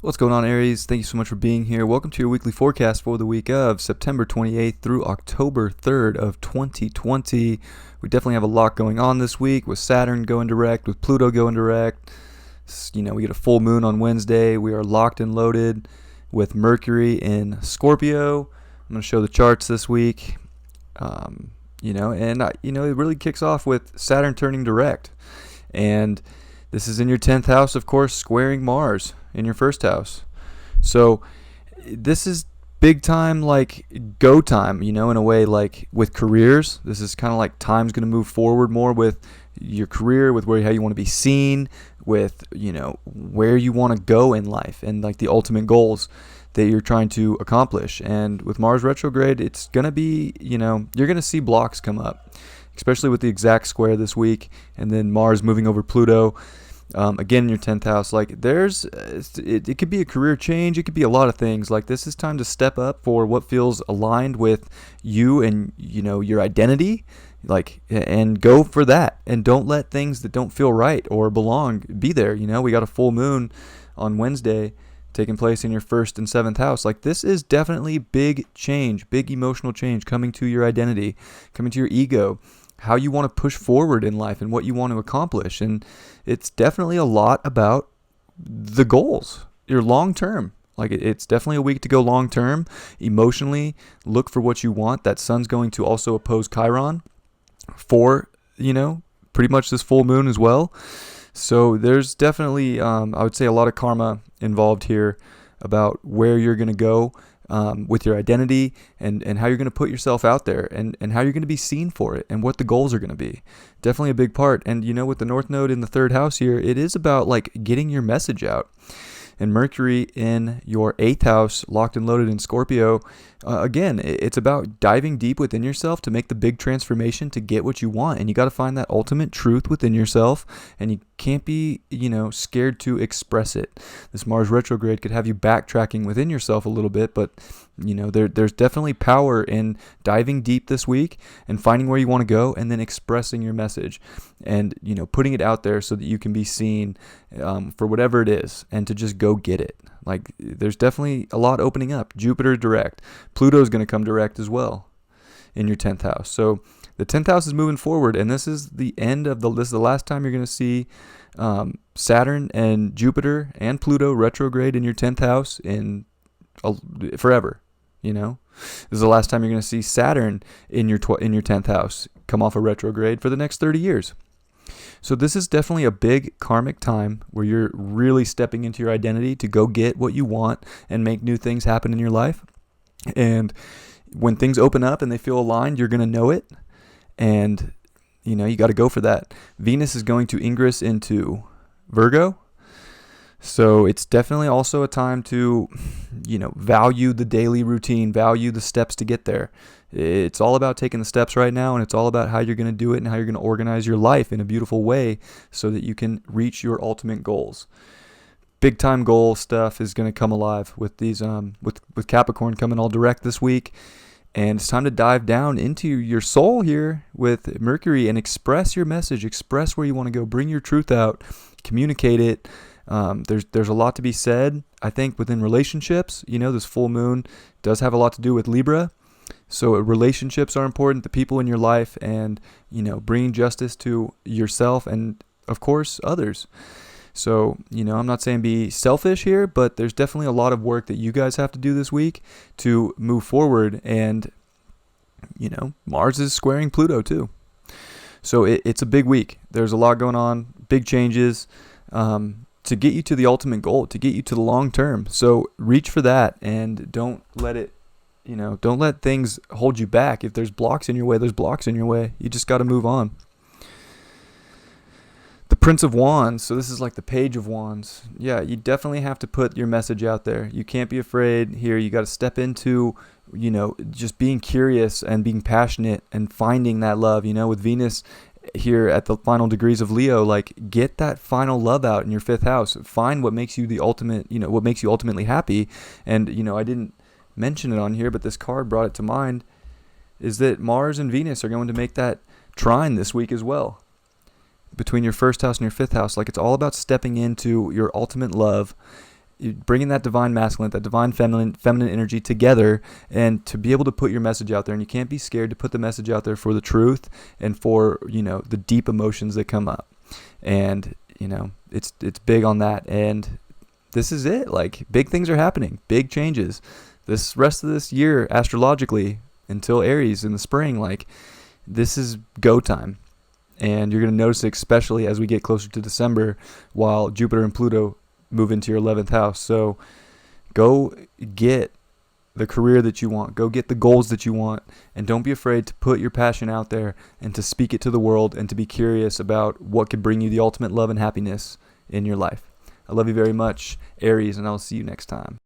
What's going on, Aries? Thank you so much for being here. Welcome to your weekly forecast for the week of September 28th through October 3rd of 2020. We definitely have a lot going on this week with Saturn going direct, with Pluto going direct. We get a full moon on Wednesday. We are locked and loaded with Mercury in Scorpio. I'm going to show the charts this week. It really kicks off with Saturn turning direct. And this is in your 10th house, of course, squaring Mars in your first house. So this is big time, like go time, in a way, like with careers. This is kind of like time's going to move forward more with your career, with how you want to be seen, with, where you want to go in life and like the ultimate goals that you're trying to accomplish. And with Mars retrograde, it's going to be, you're going to see blocks come up, especially with the exact square this week, and then Mars moving over Pluto. Again, in your 10th house, like it could be a career change. It could be a lot of things. Like this is time to step up for what feels aligned with you and, your identity, and go for that. And don't let things that don't feel right or belong be there. We got a full moon on Wednesday taking place in your 1st and 7th house. Like this is definitely big change, big emotional change coming to your identity, coming to your ego, how you want to push forward in life and what you want to accomplish. And it's definitely a lot about the goals, your long term. Like it's definitely a week to go long term. Emotionally, look for what you want. That sun's going to also oppose Chiron for, pretty much this full moon as well. So there's definitely, I would say, a lot of karma involved here about where you're going to go with your identity and how you're going to put yourself out there and how you're going to be seen for it and what the goals are going to be. Definitely a big part. And, with the North Node in the 3rd house here, it is about like getting your message out. And Mercury in your 8th house, locked and loaded in Scorpio, again, it's about diving deep within yourself to make the big transformation to get what you want. And you got to find that ultimate truth within yourself. And you can't be, scared to express it. This Mars retrograde could have you backtracking within yourself a little bit, but there's definitely power in diving deep this week and finding where you want to go and then expressing your message and, putting it out there so that you can be seen for whatever it is and to just go get it. Like there's definitely a lot opening up. Jupiter direct. Pluto's going to come direct as well in your 10th house. So the 10th house is moving forward, and this is the end of this is the last time you're going to see Saturn and Jupiter and Pluto retrograde in your 10th house in forever. This is the last time you're going to see Saturn in your 10th house come off a retrograde for the next 30 years. So this is definitely a big karmic time where you're really stepping into your identity to go get what you want and make new things happen in your life. And when things open up and they feel aligned, you're going to know it. And, you got to go for that. Venus is going to ingress into Virgo. So it's definitely also a time to, value the daily routine, value the steps to get there. It's all about taking the steps right now, and it's all about how you're going to do it and how you're going to organize your life in a beautiful way so that you can reach your ultimate goals. Big time goal stuff is going to come alive with these with Capricorn coming all direct this week. And it's time to dive down into your soul here with Mercury and express your message, express where you want to go, bring your truth out, communicate it. There's a lot to be said, I think, within relationships. This full moon does have a lot to do with Libra. So relationships are important, the people in your life, and, bringing justice to yourself and, of course, others. So, I'm not saying be selfish here, but there's definitely a lot of work that you guys have to do this week to move forward. And, Mars is squaring Pluto too. So it's a big week. There's a lot going on, big changes to get you to the ultimate goal, to get you to the long term. So reach for that and don't let it, don't let things hold you back. If there's blocks in your way, there's blocks in your way. You just got to move on. The Prince of Wands, so this is like the Page of Wands. Yeah, you definitely have to put your message out there. You can't be afraid here. You got to step into, just being curious and being passionate and finding that love, with Venus here at the final degrees of Leo. Like, get that final love out in your 5th house. Find what makes you the ultimate, what makes you ultimately happy. And, I didn't mention it on here, but this card brought it to mind, is that Mars and Venus are going to make that trine this week as well, between your 1st house and your 5th house. Like, it's all about stepping into your ultimate love bringing that divine masculine, that divine feminine energy together, and to be able to put your message out there. And you can't be scared to put the message out there for the truth and for, the deep emotions that come up. And, it's big on that. And this is it. Like, big things are happening, big changes. This rest of this year, astrologically, until Aries in the spring, like, this is go time. And you're going to notice it especially as we get closer to December, while Jupiter and Pluto move into your 11th house. So go get the career that you want. Go get the goals that you want. And don't be afraid to put your passion out there and to speak it to the world and to be curious about what could bring you the ultimate love and happiness in your life. I love you very much, Aries, and I'll see you next time.